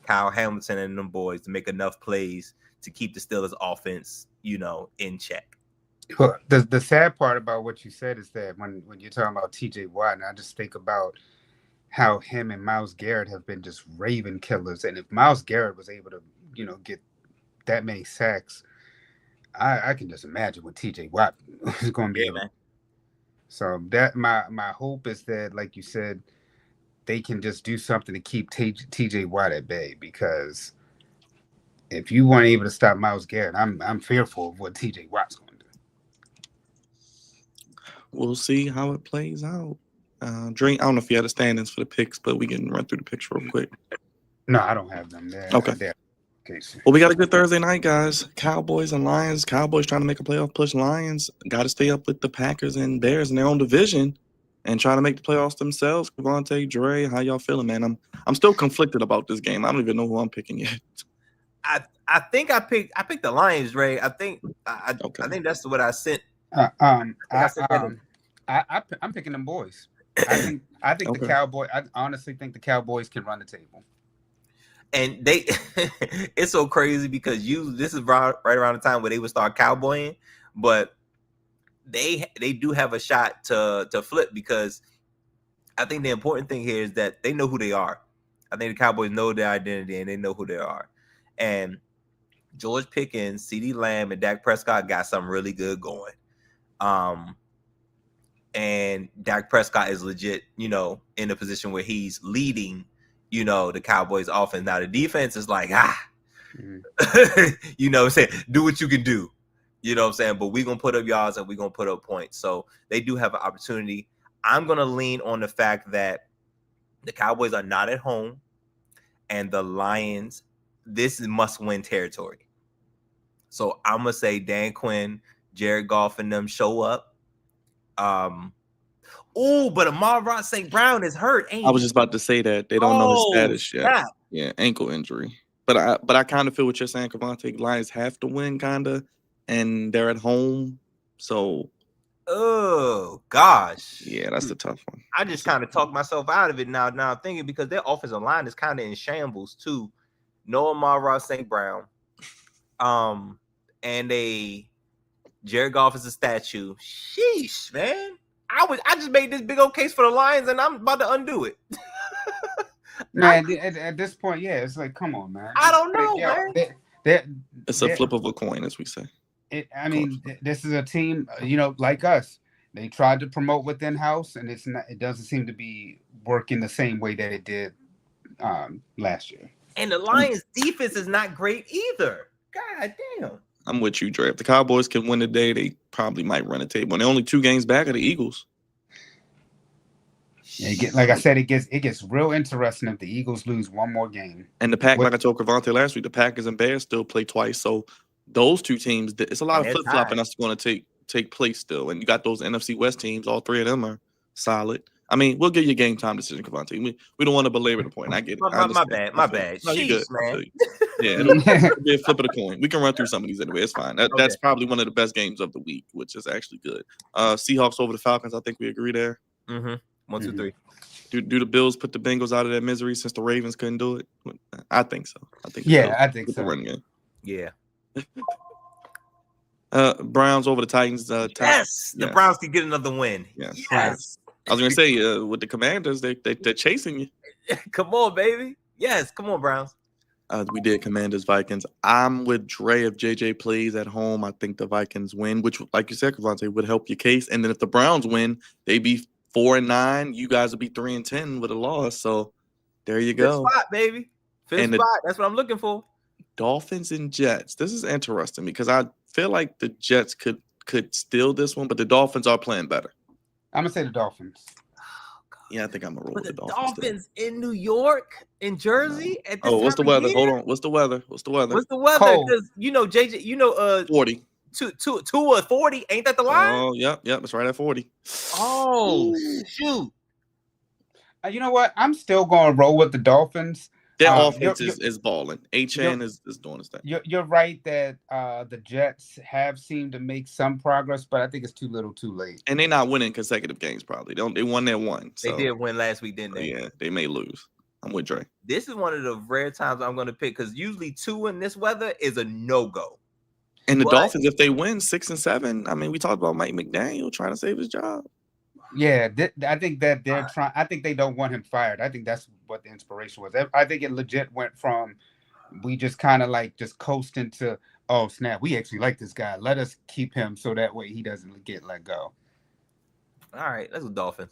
Kyle Hamilton and them boys, to make enough plays to keep the Steelers offense, in check. Well, the sad part about what you said is that when you're talking about TJ Watt, and I just think about how him and Myles Garrett have been just raving killers. And if Myles Garrett was able to, get that many sacks, I can just imagine what TJ Watt is going to be able. So that my hope is that, like you said, they can just do something to keep TJ Watt at bay, because if you weren't able to stop Myles Garrett, I'm fearful of what TJ Watt's going to do. We'll see how it plays out. Dre, I don't know if you had the standings for the picks, but we can run through the picks real quick. No, I don't have them there. Okay. Well, we got a good Thursday night, guys. Cowboys and Lions. Cowboys trying to make a playoff push. Lions got to stay up with the Packers and Bears in their own division and try to make the playoffs themselves. Crevonte, Dre, how y'all feeling, man? I'm still conflicted about this game. I don't even know who I'm picking yet. I think I picked the Lions, Ray. I think I think that's what I sent. I'm picking them boys. I think the Cowboys. I honestly think the Cowboys can run the table. And they, it's so crazy because this is right around the time where they would start cowboying, but they do have a shot to flip, because I think the important thing here is that they know who they are. I think the Cowboys know their identity and they know who they are. And George Pickens, CeeDee Lamb, and Dak Prescott got something really good going. And Dak Prescott is legit, in a position where he's leading, the Cowboys offense. Now the defense is like, saying, do what you can do, but we're going to put up yards and we're going to put up points. So they do have an opportunity. I'm going to lean on the fact that the Cowboys are not at home, and the Lions, this is must-win territory. So I'm going to say Dan Quinn, Jared Goff, and them show up. But Amon-Ra St. Brown is hurt. I was just about to say that. They don't know his status yet. Snap. Yeah, ankle injury. But I kind of feel what you're saying, Crevonte. Lions have to win, kind of, and they're at home. So, oh, gosh. Yeah, that's the tough one. I just kind of talked myself out of it now I'm thinking, because their offensive line is kind of in shambles, too. No Amon-Ra St. Brown. And Jared Goff is a statue. Sheesh, man. I just made this big old case for the Lions, and I'm about to undo it. Man, at this point, yeah, it's like, come on, man. I don't know, man. It's a flip of a coin, as we say. This is a team, like us. They tried to promote within house, and it doesn't seem to be working the same way that it did last year. And the Lions' defense is not great either. God damn. I'm with you, Dre. If the Cowboys can win today, they probably might run a table. And they're only 2 games back of the Eagles. Yeah, like I said, it gets real interesting if the Eagles lose one more game. And like I told Crevonte last week, the Packers and Bears still play twice. So those 2 teams, it's a lot of flip-flopping that's going to take place still. And you got those NFC West teams. All 3 of them are solid. I mean, we'll give you a game time decision, Crevonte. We don't want to belabor the point. I get it. My bad. No, you good, man. Yeah, it'll be a flip of the coin. We can run through some of these anyway. It's fine. That's probably one of the best games of the week, which is actually good. Seahawks over the Falcons. I think we agree there. 1, 2, 3. Do the Bills put the Bengals out of their misery since the Ravens couldn't do it? I think so. I think so. Run game. Yeah. Browns over the Titans. Yes, the Browns can get another win. Yes. I was gonna say with the Commanders, they're chasing you. Come on, baby. Yes, come on, Browns. We did Commanders Vikings. I'm with Dre. If JJ plays at home, I think the Vikings win, which, like you said, Crevonte, would help your case. And then if the Browns win, they be 4-9. You guys would be 3-10 with a loss. So there you go. Fifth spot, baby. Fifth spot. That's what I'm looking for. Dolphins and Jets. This is interesting because I feel like the Jets could steal this one, but the Dolphins are playing better. I'm gonna say the Dolphins. Yeah, I think I'm gonna roll with the Dolphins in New York, in Jersey. At this what's the weather? Year? Hold on. What's the weather? What's the weather? Because JJ, 40. two or 40. Ain't that the line? Oh, yep. It's right at 40. Oh, Ooh. shoot. You know what? I'm still going to roll with the Dolphins. Their offense is balling. HN is doing his thing. You're right that the Jets have seemed to make some progress, but I think it's too little, too late. And they're not winning consecutive games. Probably they won their one. So. They did win last week, didn't they? Yeah, they may lose. I'm with Dre. This is one of the rare times I'm going to pick because usually 2 in this weather is a no-go. And the Dolphins, if they win 6 and 7, I mean, we talked about Mike McDaniel trying to save his job. Yeah, I think that they're trying. I think they don't want him fired. I think that's what the inspiration was. I think it legit went from we just kind of like just coasting to, oh snap, we actually like this guy. Let us keep him so that way he doesn't get let go. All right, let's go Dolphins.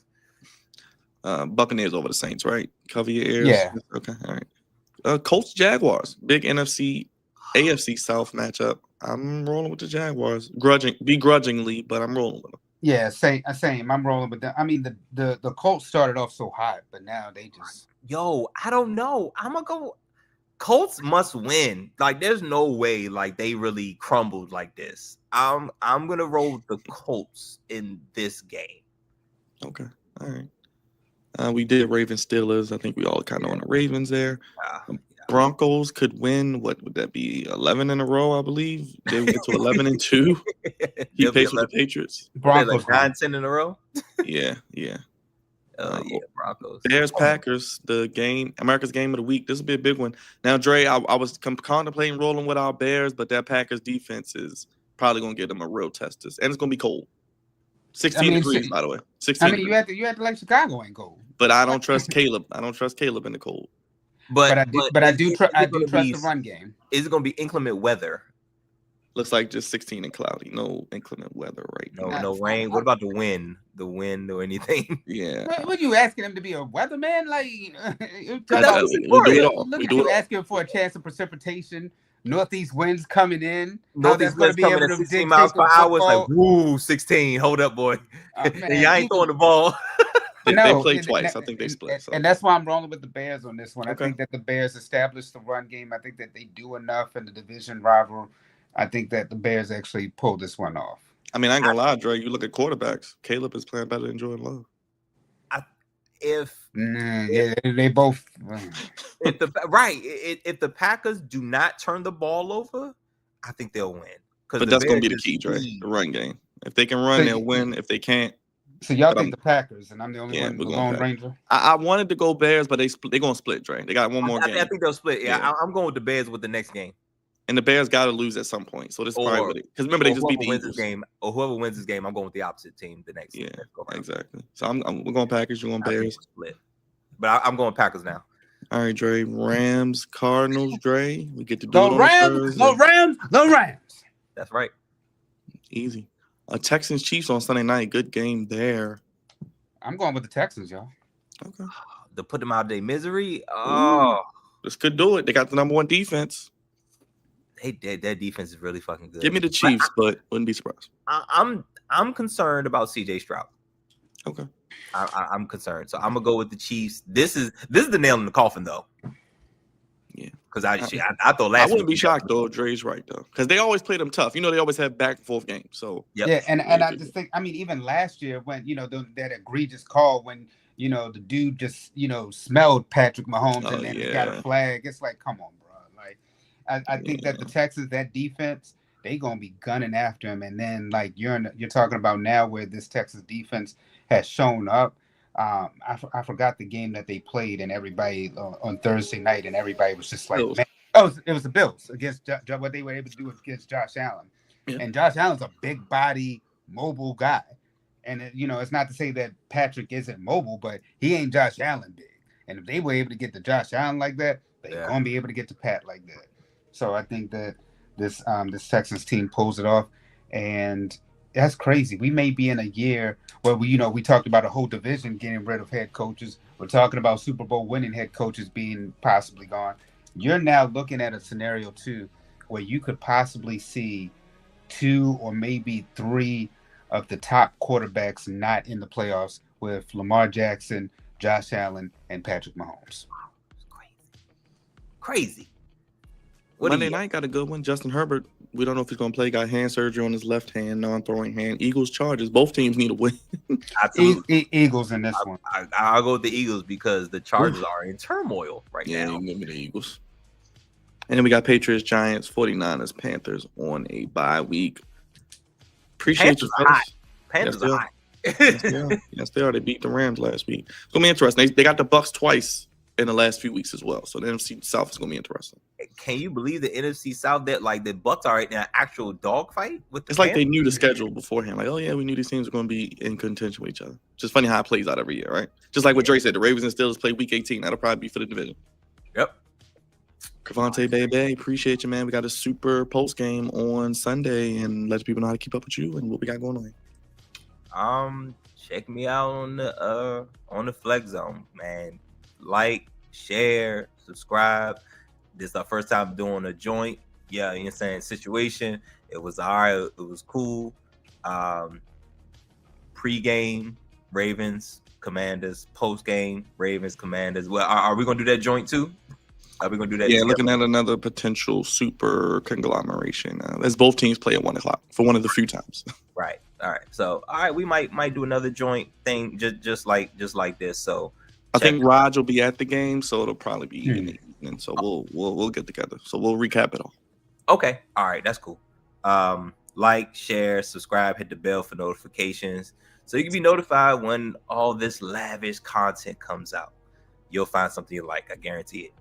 Buccaneers over the Saints, right? Cover your ears. Yeah. Okay. All right. Colts Jaguars, big NFC AFC South matchup. I'm rolling with the Jaguars, begrudgingly, but I'm rolling with them. Yeah, same. I'm rolling with them. I mean, the Colts started off so hot, but now they just. Yo, I don't know. I'm gonna go. Colts must win. Like, there's no way like they really crumbled like this. I'm gonna roll with the Colts in this game. Okay. All right. We did Ravens Steelers. I think we all kind of on the Ravens there. Broncos could win. What would that be? 11 in a row, I believe. They would get to 11 and 2. He pays for the Patriots. Broncos like 9-10 in a row. Yeah. Broncos. Bears Packers, the game, America's game of the week. This will be a big one. Now, Dre, I was contemplating rolling with our Bears, but that Packers defense is probably going to get them a real test. And it's going to be cold. 16 degrees, by the way. 16. I mean, you had to like Chicago ain't cold. But I don't trust Caleb. I don't trust Caleb in the cold. But I do trust the run game. Is it going to be inclement weather? Looks like just 16 and cloudy. No inclement weather right now. No rain. What about the wind? The wind or anything? Yeah. What you asking him to be a weatherman? Like, we do it. Asking for a chance of precipitation. Northeast winds coming in. Northeast winds coming in 16 miles per hour. It's like, woo, 16. Hold up, boy. Y'all ain't throwing the ball. They played twice. I think they split. So. And that's why I'm rolling with the Bears on this one. Okay. I think that the Bears established the run game. I think that they do enough in the division rival. I think that the Bears actually pulled this one off. I mean, I ain't gonna lie, Dre. You look at quarterbacks. Caleb is playing better than Jordan Love. They both. If the Packers do not turn the ball over, I think they'll win. But that's gonna be the key, Dre. The run game. If they can run, they'll win. If they can't. So y'all think the Packers, and I'm the only one, the Lone Ranger? I wanted to go Bears, but they're going to split, Dre. They got one more game. I think they'll split. Yeah. I'm going with the Bears with the next game. And the Bears got to lose at some point. So this is probably because remember they just beat the Eagles. Or whoever wins this game, I'm going with the opposite team the next game. Yeah, exactly. So we're going Packers, you're going Bears. Split. But I'm going Packers now. All right, Dre. Rams, Cardinals, Dre. We get to do no Rams. That's right. Easy. Texans Chiefs on Sunday night. Good game there. I'm going with the Texans, y'all. Okay. To put them out of their misery. Oh, this could do it. They got the number 1 defense. Their defense is really fucking good. Give me the Chiefs, but wouldn't be surprised. I'm concerned about CJ Stroud. Okay. I'm concerned. So I'm gonna go with the Chiefs. This is the nail in the coffin, though. Yeah. Because I thought last. I wouldn't be shocked though. Dre's right though, because they always play them tough. You know, they always have back and forth games. So yeah, and I just think, I mean, even last year when that egregious call when the dude just smelled Patrick Mahomes and then he got a flag. It's like, come on, bro. Like, I think that the Texans, that defense, they gonna be gunning after him, and then like you're talking about now where this Texas defense has shown up. I forgot the game that they played, and everybody on Thursday night, and everybody was just like, man, it was the Bills against what they were able to do against Josh Allen. Yeah. And Josh Allen's a big body, mobile guy. And it's not to say that Patrick isn't mobile, but he ain't Josh Allen big. And if they were able to get to Josh Allen like that, they're gonna be able to get to Pat like that. So I think that this Texans team pulls it off, and that's crazy. We may be in a year where we talked about a whole division getting rid of head coaches. We're talking about Super Bowl winning head coaches being possibly gone. You're now looking at a scenario too, where you could possibly see 2 or maybe 3 of the top quarterbacks not in the playoffs, with Lamar Jackson, Josh Allen, and Patrick Mahomes. Crazy. Monday night got a good one. Justin Herbert We don't know if he's going to play. Got hand surgery on his left hand, non-throwing hand. Eagles, Chargers. Both teams need a win. Absolutely. Eagles in this one. I'll go with the Eagles because the Chargers are in turmoil right now. Yeah, you can give me the Eagles. And then we got Patriots, Giants, 49ers, Panthers on a bye week. Appreciate you, fellas. Panthers are hot. Yes, they are. They beat the Rams last week. It's going to be interesting. They got the Bucks twice in the last few weeks as well. So the NFC South is going to be interesting. Can you believe the NFC South that like the Bucks are in an actual dogfight with the It's like they knew the schedule beforehand. Like, oh yeah, we knew these teams were going to be in contention with each other. Just funny how it plays out every year, right? Just like what Dre said, the Ravens and Steelers play Week 18. That'll probably be for the division. Yep. Crevonte, baby, appreciate you, man. We got a super post game on Sunday, and let people know how to keep up with you and what we got going on. Check me out on the Flex Zone, man. Like, share, subscribe. This is our first time doing a joint. Yeah, you know what I'm saying? Situation. It was all right. It was cool. Pre-game, Ravens, Commanders. Post-game, Ravens, Commanders. Well, are we going to do that joint too? Are we going to do that? Yeah, looking at another potential super conglomeration. As both teams play at 1 o'clock for one of the few times. Right. All right. So, all right, we might do another joint thing just like this. So, I think Raj will be at the game, so it'll probably be in the evening. So we'll get together. So we'll recap it all. Okay. All right. That's cool. Like, share, subscribe, hit the bell for notifications so you can be notified when all this lavish content comes out. You'll find something you like. I guarantee it.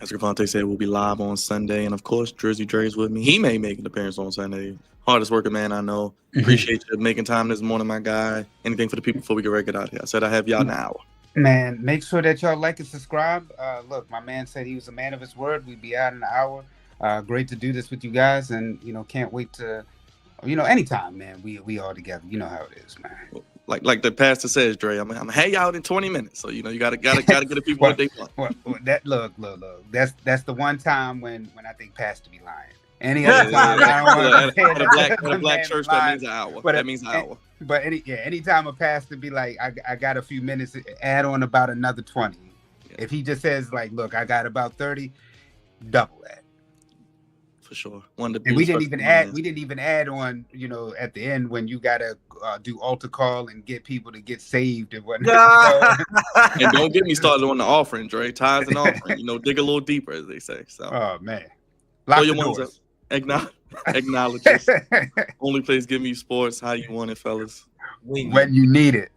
As Crevonte said, we'll be live on Sunday. And, of course, Drizzy Dre's with me. He may make an appearance on Sunday. Hardest working man I know. Appreciate you making time this morning, my guy. Anything for the people before we get ready to get out here? I said I have y'all in an hour. Man, make sure that y'all like and subscribe. Look, my man said he was a man of his word. We'd be out in an hour. Great to do this with you guys. And, can't wait to, anytime, man, we all together. You know how it is, man. Like the pastor says, Dre, I'm gonna hang out in 20 minutes. So you gotta get the people what they want. Look. That's the one time when I think pastor be lying. Any other time, I don't want to. At a black church, that means an hour. That means an hour. But anytime a pastor be like, I got a few minutes, add on about another 20. Yeah. If he just says like, look, I got about 30, double that. For sure. And we didn't even add on, at the end when you gotta do altar call and get people to get saved and whatnot. And don't get me started on the offering, Dre. Tithes and offering. Dig a little deeper, as they say. So. Oh man. Lock the doors. Acknowledge us. Only place give me sports how you want it, fellas. When you need it.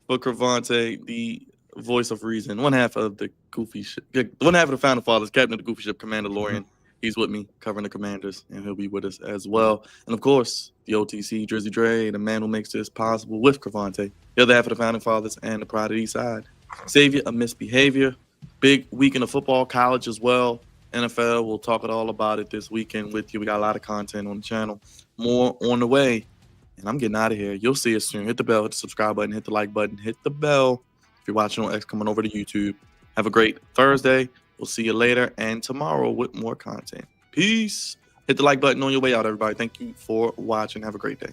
For Crevonte, the voice of reason, one half of the goofy ship, one half of the Founding Fathers, captain of the goofy ship, Commanderlorain. He's with me covering the Commanders, and he'll be with us as well. And of course, the OTC, Drizzy Dre, the man who makes this possible with Crevonte, the other half of the Founding Fathers and the Pride of the East Side. Savior of misbehavior. Big weekend of football, college as well. NFL, we'll talk all about it this weekend with you. We got a lot of content on the channel. More on the way. And I'm getting out of here. You'll see us soon. Hit the bell, hit the subscribe button, hit the like button, hit the bell. If you're watching on X, come on over to YouTube. Have a great Thursday. We'll see you later and tomorrow with more content. Peace. Hit the like button on your way out, everybody. Thank you for watching. Have a great day.